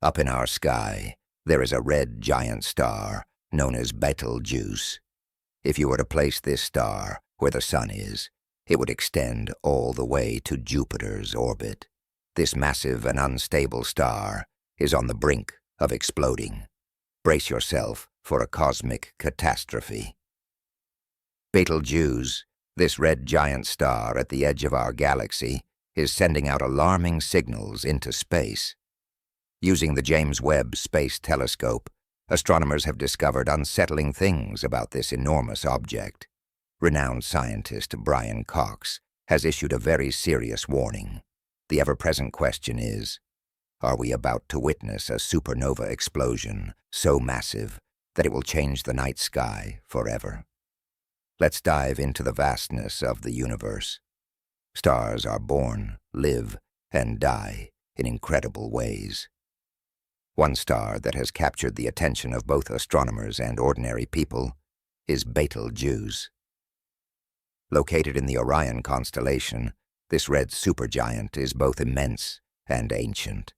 Up in our sky, there is a red giant star known as Betelgeuse. If you were to place this star where the sun is, it would extend all the way to Jupiter's orbit. This massive and unstable star is on the brink of exploding. Brace yourself for a cosmic catastrophe. Betelgeuse, this red giant star at the edge of our galaxy, is sending out alarming signals into space. Using the James Webb Space Telescope, astronomers have discovered unsettling things about this enormous object. Renowned scientist Brian Cox has issued a very serious warning. The ever-present question is, are we about to witness a supernova explosion so massive that it will change the night sky forever? Let's dive into the vastness of the universe. Stars are born, live, and die in incredible ways. One star that has captured the attention of both astronomers and ordinary people is Betelgeuse. Located in the Orion constellation, this red supergiant is both immense and ancient.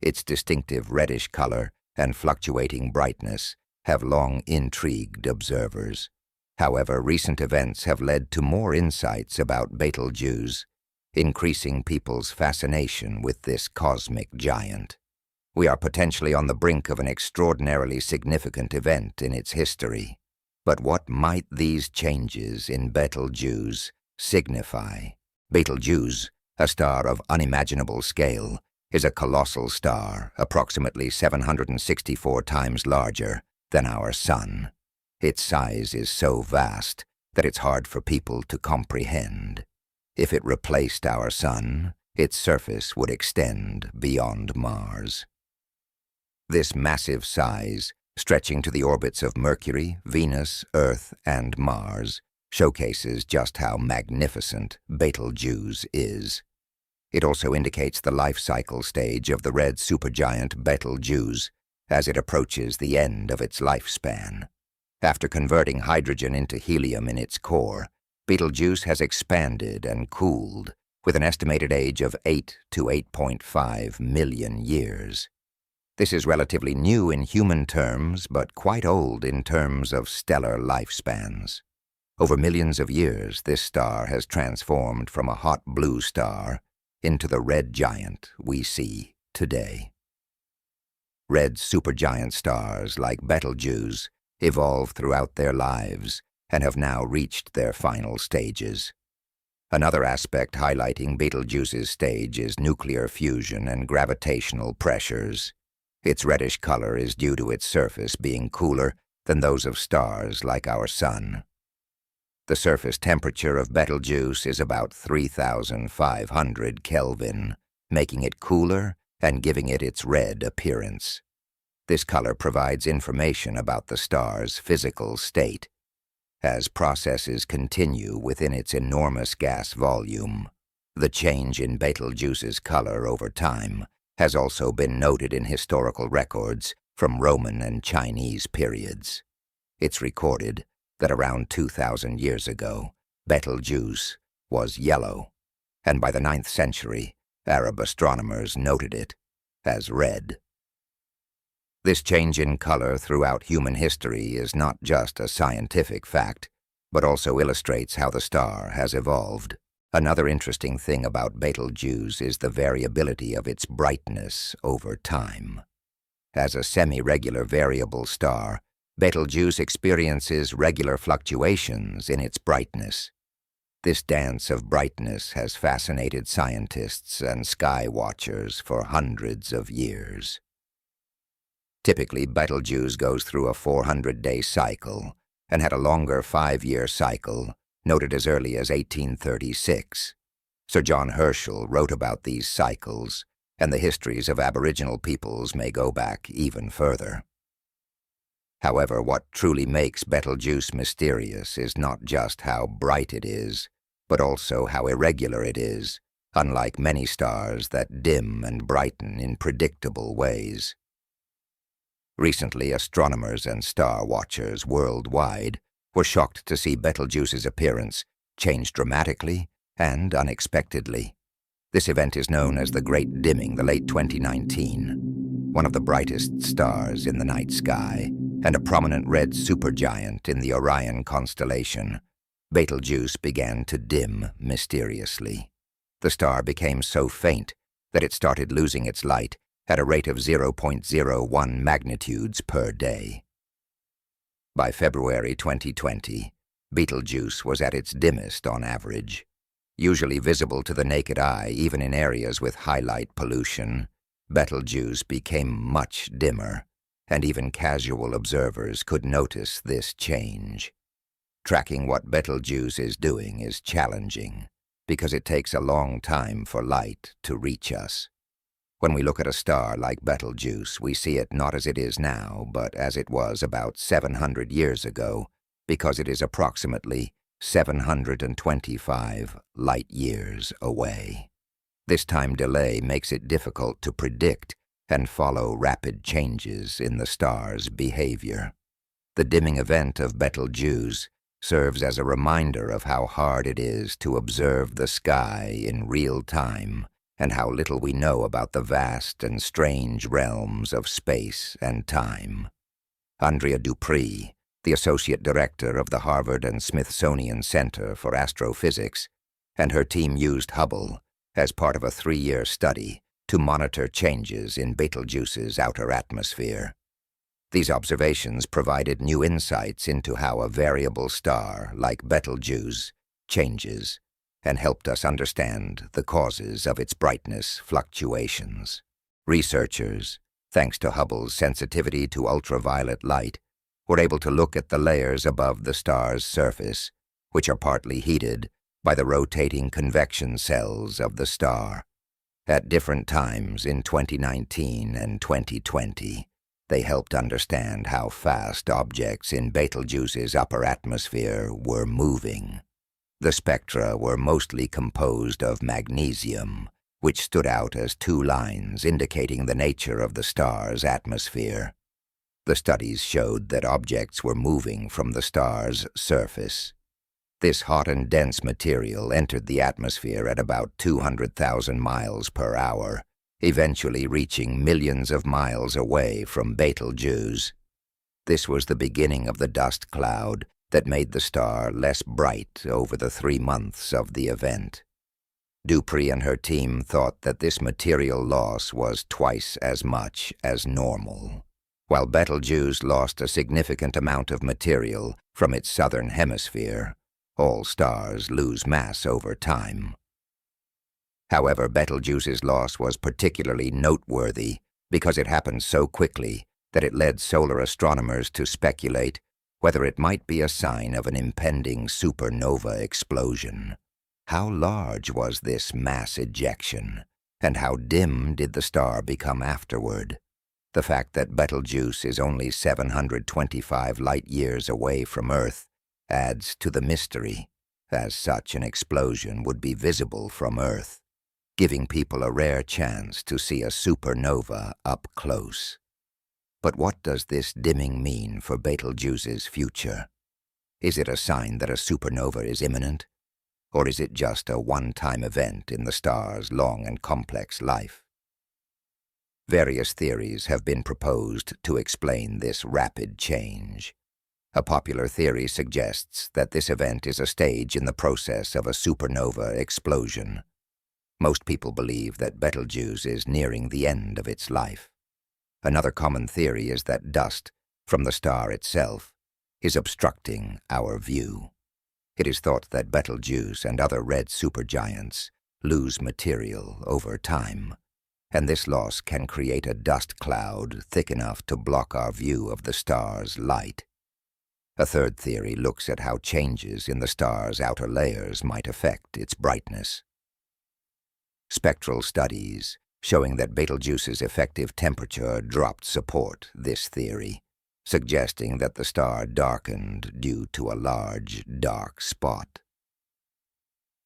Its distinctive reddish color and fluctuating brightness have long intrigued observers. However, recent events have led to more insights about Betelgeuse, increasing people's fascination with this cosmic giant. We are potentially on the brink of an extraordinarily significant event in its history. But what might these changes in Betelgeuse signify? Betelgeuse, a star of unimaginable scale, is a colossal star approximately 764 times larger than our Sun. Its size is so vast that it's hard for people to comprehend. If it replaced our Sun, its surface would extend beyond Mars. This massive size, stretching to the orbits of Mercury, Venus, Earth, and Mars, showcases just how magnificent Betelgeuse is. It also indicates the life cycle stage of the red supergiant Betelgeuse as it approaches the end of its lifespan. After converting hydrogen into helium in its core, Betelgeuse has expanded and cooled with an estimated age of 8 to 8.5 million years. This is relatively new in human terms, but quite old in terms of stellar lifespans. Over millions of years, this star has transformed from a hot blue star into the red giant we see today. Red supergiant stars like Betelgeuse evolve throughout their lives and have now reached their final stages. Another aspect highlighting Betelgeuse's stage is nuclear fusion and gravitational pressures. Its reddish color is due to its surface being cooler than those of stars like our Sun. The surface temperature of Betelgeuse is about 3,500 Kelvin, making it cooler and giving it its red appearance. This color provides information about the star's physical state. As processes continue within its enormous gas volume, the change in Betelgeuse's color over time has also been noted in historical records from Roman and Chinese periods. It's recorded that around 2,000 years ago, Betelgeuse was yellow, and by the 9th century, Arab astronomers noted it as red. This change in color throughout human history is not just a scientific fact, but also illustrates how the star has evolved. Another interesting thing about Betelgeuse is the variability of its brightness over time. As a semi-regular variable star, Betelgeuse experiences regular fluctuations in its brightness. This dance of brightness has fascinated scientists and sky watchers for hundreds of years. Typically, Betelgeuse goes through a 400-day cycle and had a longer 5-year cycle noted as early as 1836. Sir John Herschel wrote about these cycles, and the histories of Aboriginal peoples may go back even further. However, what truly makes Betelgeuse mysterious is not just how bright it is, but also how irregular it is, unlike many stars that dim and brighten in predictable ways. Recently, astronomers and star watchers worldwide were shocked to see Betelgeuse's appearance change dramatically and unexpectedly. This event is known as the Great Dimming, the late 2019. one of the brightest stars in the night sky, and a prominent red supergiant in the Orion constellation, Betelgeuse began to dim mysteriously. The star became so faint that it started losing its light at a rate of 0.01 magnitudes per day. By February 2020, Betelgeuse was at its dimmest on average. Usually visible to the naked eye even in areas with high light pollution, Betelgeuse became much dimmer, and even casual observers could notice this change. Tracking what Betelgeuse is doing is challenging, because it takes a long time for light to reach us. When we look at a star like Betelgeuse, we see it not as it is now, but as it was about 700 years ago, because it is approximately 725 light-years away. This time delay makes it difficult to predict and follow rapid changes in the star's behavior. The dimming event of Betelgeuse serves as a reminder of how hard it is to observe the sky in real time and how little we know about the vast and strange realms of space and time. Andrea Dupree, the Associate Director of the Harvard and Smithsonian Center for Astrophysics, and her team used Hubble as part of a 3-year study to monitor changes in Betelgeuse's outer atmosphere. These observations provided new insights into how a variable star like Betelgeuse changes and helped us understand the causes of its brightness fluctuations. Researchers, thanks to Hubble's sensitivity to ultraviolet light, were able to look at the layers above the star's surface, which are partly heated by the rotating convection cells of the star. At different times in 2019 and 2020, they helped understand how fast objects in Betelgeuse's upper atmosphere were moving. The spectra were mostly composed of magnesium, which stood out as 2 lines indicating the nature of the star's atmosphere. The studies showed that objects were moving from the star's surface. This hot and dense material entered the atmosphere at about 200,000 miles per hour, eventually reaching millions of miles away from Betelgeuse. This was the beginning of the dust cloud that made the star less bright over the 3 months of the event. Dupree and her team thought that this material loss was twice as much as normal. While Betelgeuse lost a significant amount of material from its southern hemisphere, all stars lose mass over time. However, Betelgeuse's loss was particularly noteworthy because it happened so quickly that it led solar astronomers to speculate whether it might be a sign of an impending supernova explosion. How large was this mass ejection, and how dim did the star become afterward? The fact that Betelgeuse is only 725 light-years away from Earth adds to the mystery, as such an explosion would be visible from Earth, giving people a rare chance to see a supernova up close. But what does this dimming mean for Betelgeuse's future? Is it a sign that a supernova is imminent? Or is it just a one-time event in the star's long and complex life? Various theories have been proposed to explain this rapid change. A popular theory suggests that this event is a stage in the process of a supernova explosion. Most people believe that Betelgeuse is nearing the end of its life. Another common theory is that dust from the star itself is obstructing our view. It is thought that Betelgeuse and other red supergiants lose material over time, and this loss can create a dust cloud thick enough to block our view of the star's light. A third theory looks at how changes in the star's outer layers might affect its brightness. Spectral studies showing that Betelgeuse's effective temperature dropped support this theory, suggesting that the star darkened due to a large, dark spot.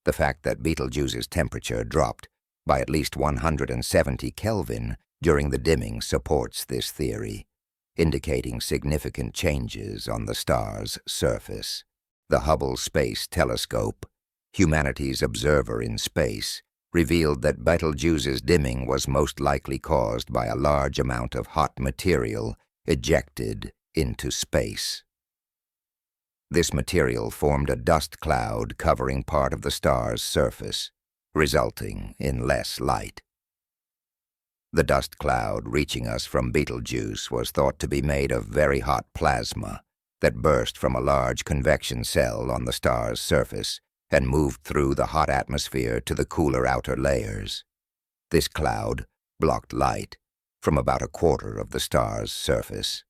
The fact that Betelgeuse's temperature dropped by at least 170 Kelvin during the dimming supports this theory, indicating significant changes on the star's surface. The Hubble Space Telescope, humanity's observer in space, revealed that Betelgeuse's dimming was most likely caused by a large amount of hot material ejected into space. This material formed a dust cloud covering part of the star's surface, resulting in less light. The dust cloud reaching us from Betelgeuse was thought to be made of very hot plasma that burst from a large convection cell on the star's surface and moved through the hot atmosphere to the cooler outer layers. This cloud blocked light from about a quarter of the star's surface.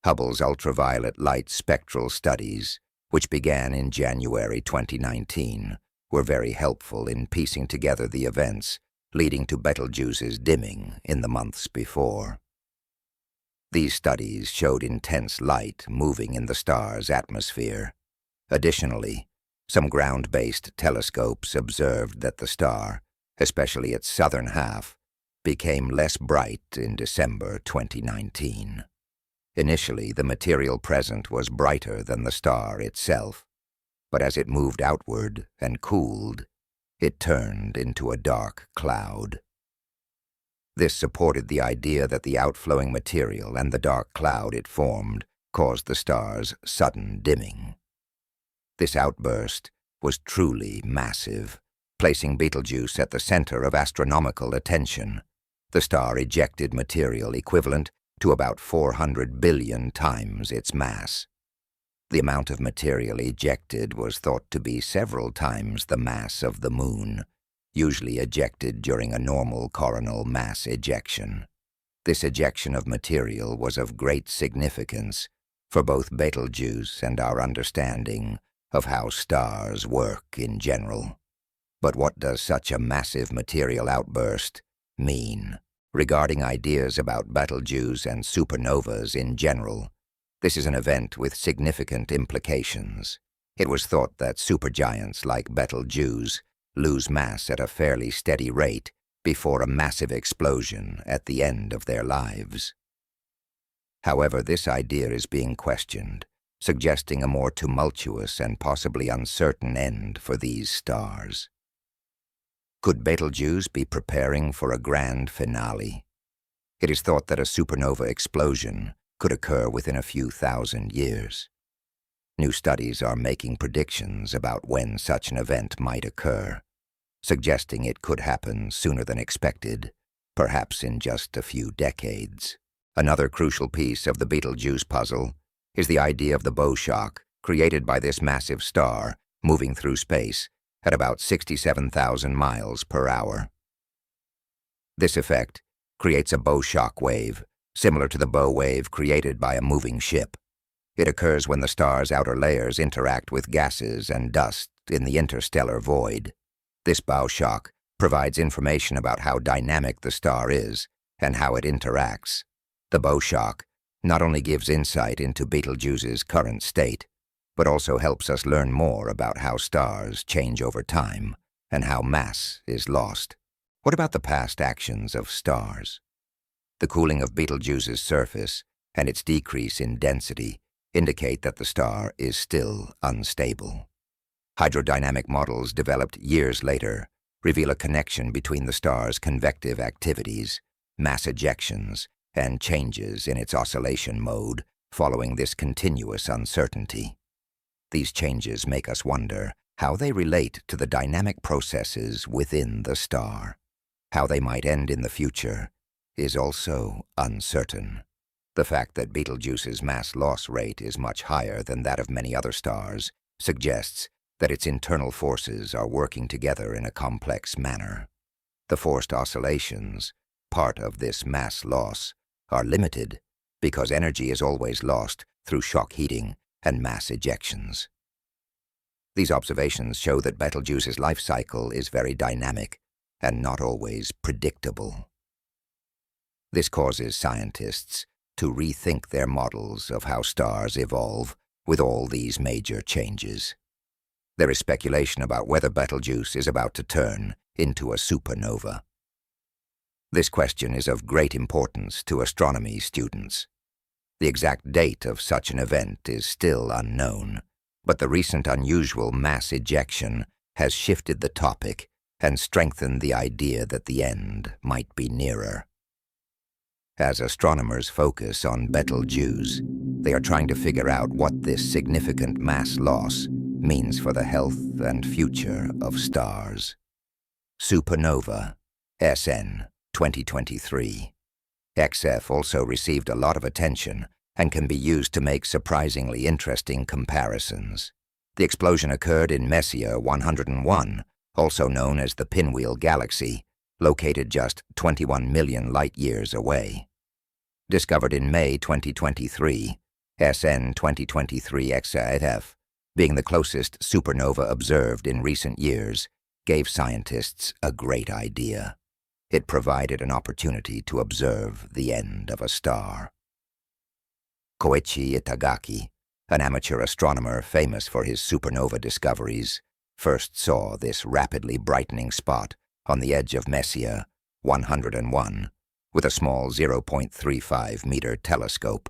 Hubble's ultraviolet light spectral studies, which began in January 2019, were very helpful in piecing together the events leading to Betelgeuse's dimming in the months before. These studies showed intense light moving in the star's atmosphere. Additionally, some ground-based telescopes observed that the star, especially its southern half, became less bright in December 2019. Initially, the material present was brighter than the star itself, but as it moved outward and cooled, it turned into a dark cloud. This supported the idea that the outflowing material and the dark cloud it formed caused the star's sudden dimming. This outburst was truly massive, placing Betelgeuse at the center of astronomical attention. The star ejected material equivalent to about 400 billion times its mass. The amount of material ejected was thought to be several times the mass of the Moon, usually ejected during a normal coronal mass ejection. This ejection of material was of great significance for both Betelgeuse and our understanding of how stars work in general. But what does such a massive material outburst mean? Regarding ideas about Betelgeuse and supernovas in general, this is an event with significant implications. It was thought that supergiants like Betelgeuse lose mass at a fairly steady rate before a massive explosion at the end of their lives. However, this idea is being questioned, suggesting a more tumultuous and possibly uncertain end for these stars. Could Betelgeuse be preparing for a grand finale? It is thought that a supernova explosion could occur within a few thousand years. New studies are making predictions about when such an event might occur, suggesting it could happen sooner than expected, perhaps in just a few decades. Another crucial piece of the Betelgeuse puzzle is the idea of the bow shock created by this massive star moving through space at about 67,000 miles per hour. This effect creates a bow shock wave, similar to the bow wave created by a moving ship. It occurs when the star's outer layers interact with gases and dust in the interstellar void. This bow shock provides information about how dynamic the star is and how it interacts. The bow shock not only gives insight into Betelgeuse's current state, but also helps us learn more about how stars change over time and how mass is lost. What about the past actions of stars? The cooling of Betelgeuse's surface and its decrease in density indicate that the star is still unstable. Hydrodynamic models developed years later reveal a connection between the star's convective activities, mass ejections, and changes in its oscillation mode following this continuous uncertainty. These changes make us wonder how they relate to the dynamic processes within the star. How they might end in the future is also uncertain. The fact that Betelgeuse's mass loss rate is much higher than that of many other stars suggests that its internal forces are working together in a complex manner. The forced oscillations, part of this mass loss, are limited because energy is always lost through shock heating and mass ejections. These observations show that Betelgeuse's life cycle is very dynamic and not always predictable. This causes scientists to rethink their models of how stars evolve with all these major changes. There is speculation about whether Betelgeuse is about to turn into a supernova. This question is of great importance to astronomy students. The exact date of such an event is still unknown, but the recent unusual mass ejection has shifted the topic and strengthened the idea that the end might be nearer. As astronomers focus on Betelgeuse, they are trying to figure out what this significant mass loss means for the health and future of stars. Supernova, SN 2023. XF also received a lot of attention and can be used to make surprisingly interesting comparisons. The explosion occurred in Messier 101, also known as the Pinwheel Galaxy, located just 21 million light-years away. Discovered in May 2023, SN 2023 XF, being the closest supernova observed in recent years, gave scientists a great idea. It provided an opportunity to observe the end of a star. Koichi Itagaki, an amateur astronomer famous for his supernova discoveries, first saw this rapidly brightening spot on the edge of Messier 101 with a small 0.35-meter telescope.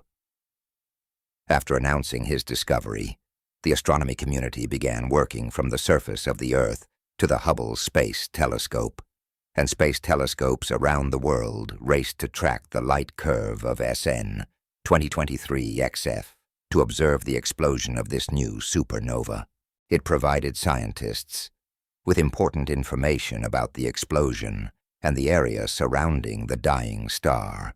After announcing his discovery, the astronomy community began working from the surface of the Earth to the Hubble Space Telescope, and space telescopes around the world raced to track the light curve of SN 2023 XF to observe the explosion of this new supernova. It provided scientists with important information about the explosion and the area surrounding the dying star.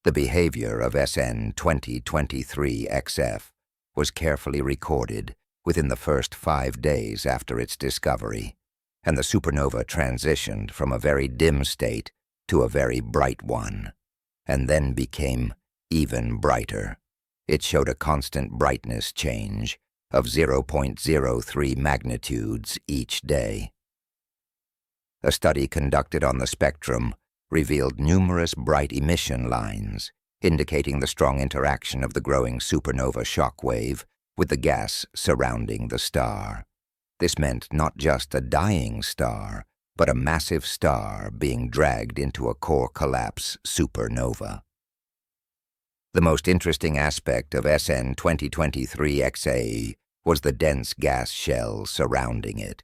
The behavior of SN 2023 XF was carefully recorded within the first 5 days after its discovery, and the supernova transitioned from a very dim state to a very bright one, and then became even brighter. It showed a constant brightness change of 0.03 magnitudes each day. A study conducted on the spectrum revealed numerous bright emission lines, indicating the strong interaction of the growing supernova shock wave with the gas surrounding the star. This meant not just a dying star, but a massive star being dragged into a core collapse supernova. The most interesting aspect of SN 2023 XA was the dense gas shell surrounding it,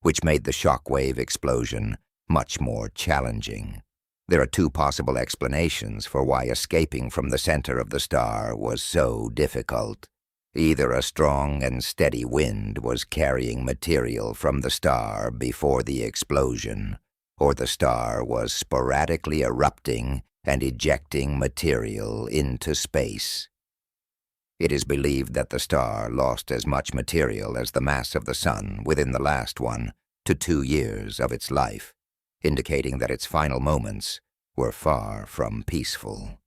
which made the shockwave explosion much more challenging. There are 2 possible explanations for why escaping from the center of the star was so difficult. Either a strong and steady wind was carrying material from the star before the explosion, or the star was sporadically erupting and ejecting material into space. It is believed that the star lost as much material as the mass of the Sun within the last 1 to 2 years of its life, indicating that its final moments were far from peaceful.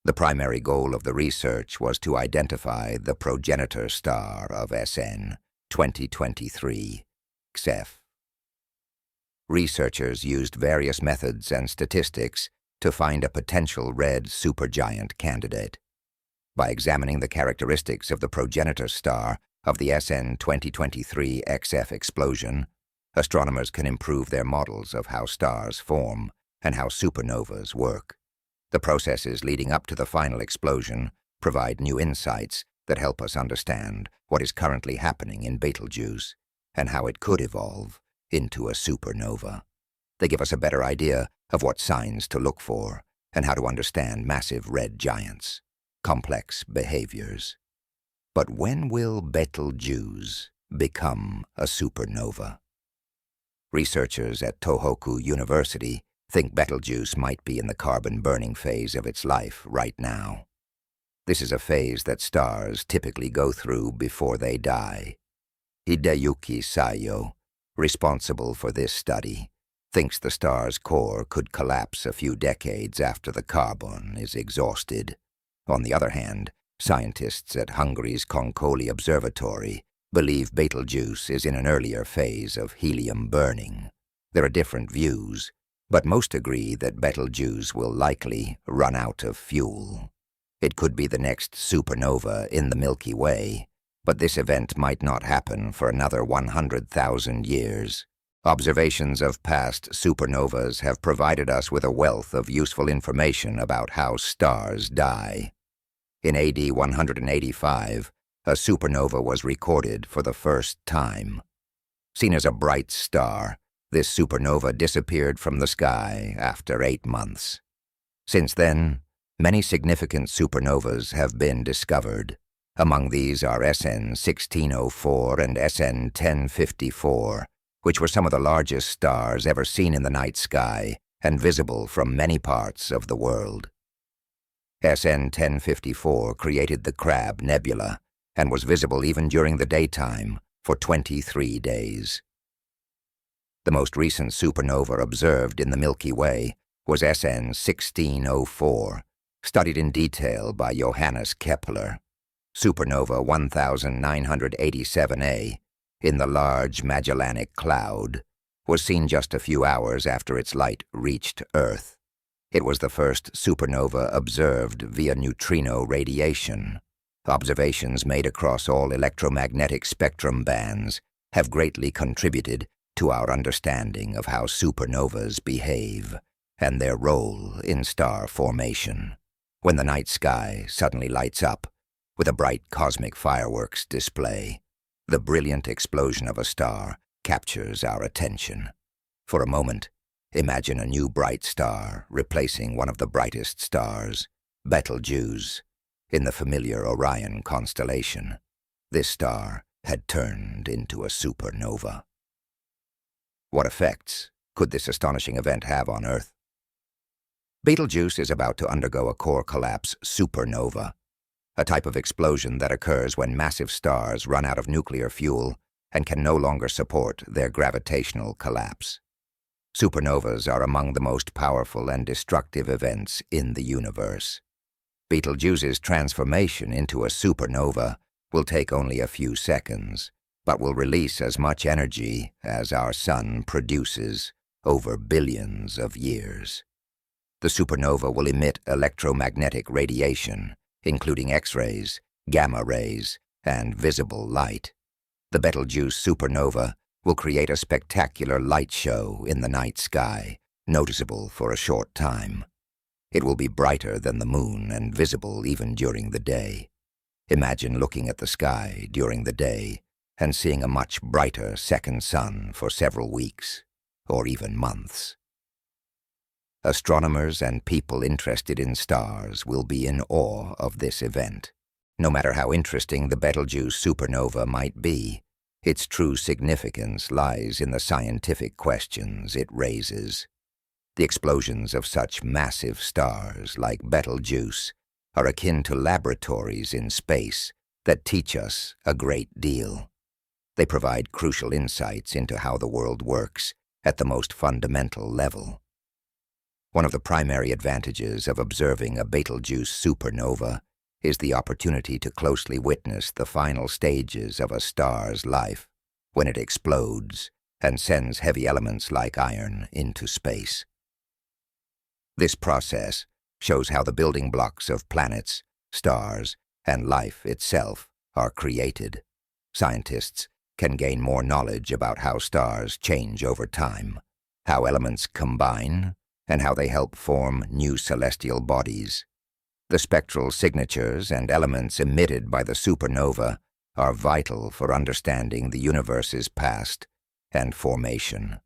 The primary goal of the research was to identify the progenitor star of SN 2023 XF. Researchers used various methods and statistics to find a potential red supergiant candidate. By examining the characteristics of the progenitor star of the SN 2023 XF explosion, astronomers can improve their models of how stars form and how supernovas work. The processes leading up to the final explosion provide new insights that help us understand what is currently happening in Betelgeuse and how it could evolve into a supernova. They give us a better idea of what signs to look for and how to understand massive red giants' complex behaviors. But when will Betelgeuse become a supernova? Researchers at Tohoku University think Betelgeuse might be in the carbon-burning phase of its life right now. This is a phase that stars typically go through before they die. Hideyuki Sayo, responsible for this study, thinks the star's core could collapse a few decades after the carbon is exhausted. On the other hand, scientists at Hungary's Konkoly Observatory believe Betelgeuse is in an earlier phase of helium burning. There are different views, but most agree that Betelgeuse will likely run out of fuel. It could be the next supernova in the Milky Way, but this event might not happen for another 100,000 years. Observations of past supernovas have provided us with a wealth of useful information about how stars die. In AD 185, a supernova was recorded for the first time. Seen as a bright star, This supernova disappeared from the sky after 8 months. Since then, many significant supernovas have been discovered. Among these are SN 1604 and SN 1054, which were some of the largest stars ever seen in the night sky and visible from many parts of the world. SN 1054 created the Crab Nebula and was visible even during the daytime for 23 days. The most recent supernova observed in the Milky Way was SN 1604, studied in detail by Johannes Kepler. Supernova 1987A, in the Large Magellanic Cloud, was seen just a few hours after its light reached Earth. It was the first supernova observed via neutrino radiation. Observations made across all electromagnetic spectrum bands have greatly contributed to our understanding of how supernovas behave and their role in star formation. When the night sky suddenly lights up with a bright cosmic fireworks display, the brilliant explosion of a star captures our attention. For a moment, imagine a new bright star replacing one of the brightest stars, Betelgeuse, in the familiar Orion constellation. This star had turned into a supernova. What effects could this astonishing event have on Earth? Betelgeuse is about to undergo a core collapse supernova, a type of explosion that occurs when massive stars run out of nuclear fuel and can no longer support their gravitational collapse. Supernovas are among the most powerful and destructive events in the universe. Betelgeuse's transformation into a supernova will take only a few seconds, but will release as much energy as our Sun produces over billions of years. The supernova will emit electromagnetic radiation, including X-rays, gamma rays, and visible light. The Betelgeuse supernova will create a spectacular light show in the night sky, noticeable for a short time. It will be brighter than the moon and visible even during the day. Imagine looking at the sky during the day and seeing a much brighter second sun for several weeks, or even months. Astronomers and people interested in stars will be in awe of this event. No matter how interesting the Betelgeuse supernova might be, its true significance lies in the scientific questions it raises. The explosions of such massive stars like Betelgeuse are akin to laboratories in space that teach us a great deal. They provide crucial insights into how the world works at the most fundamental level. One of the primary advantages of observing a Betelgeuse supernova is the opportunity to closely witness the final stages of a star's life when it explodes and sends heavy elements like iron into space. This process shows how the building blocks of planets, stars, and life itself are created. Scientists can gain more knowledge about how stars change over time, how elements combine, and how they help form new celestial bodies. The spectral signatures and elements emitted by the supernova are vital for understanding the universe's past and formation.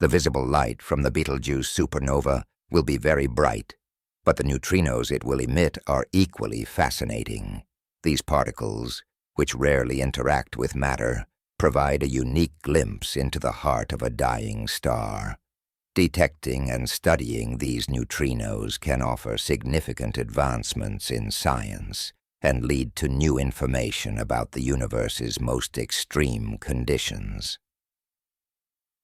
The visible light from the Betelgeuse supernova will be very bright, but the neutrinos it will emit are equally fascinating. These particles, which rarely interact with matter, provide a unique glimpse into the heart of a dying star. Detecting and studying these neutrinos can offer significant advancements in science and lead to new information about the universe's most extreme conditions.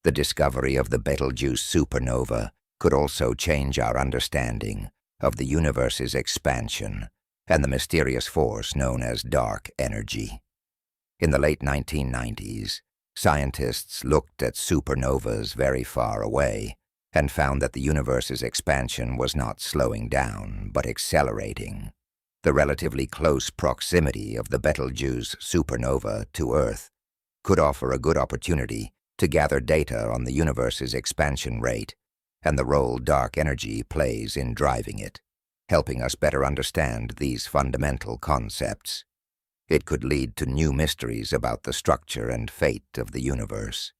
The discovery of the Betelgeuse supernova could also change our understanding of the universe's expansion and the mysterious force known as dark energy. In the late 1990s, scientists looked at supernovas very far away and found that the universe's expansion was not slowing down, but accelerating. The relatively close proximity of the Betelgeuse supernova to Earth could offer a good opportunity to gather data on the universe's expansion rate and the role dark energy plays in driving it, helping us better understand these fundamental concepts. It could lead to new mysteries about the structure and fate of the universe.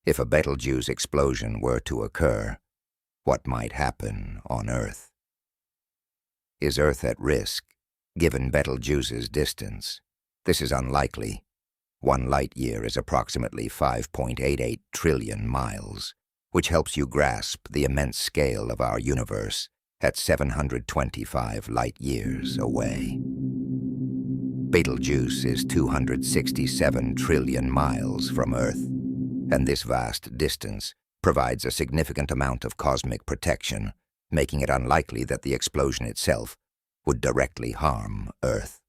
If a Betelgeuse explosion were to occur, what might happen on Earth? Is Earth at risk, given Betelgeuse's distance? This is unlikely. 1 light-year is approximately 5.88 trillion miles, which helps you grasp the immense scale of our universe at 725 light-years away. Betelgeuse is 267 trillion miles from Earth, and this vast distance provides a significant amount of cosmic protection, making it unlikely that the explosion itself would directly harm Earth.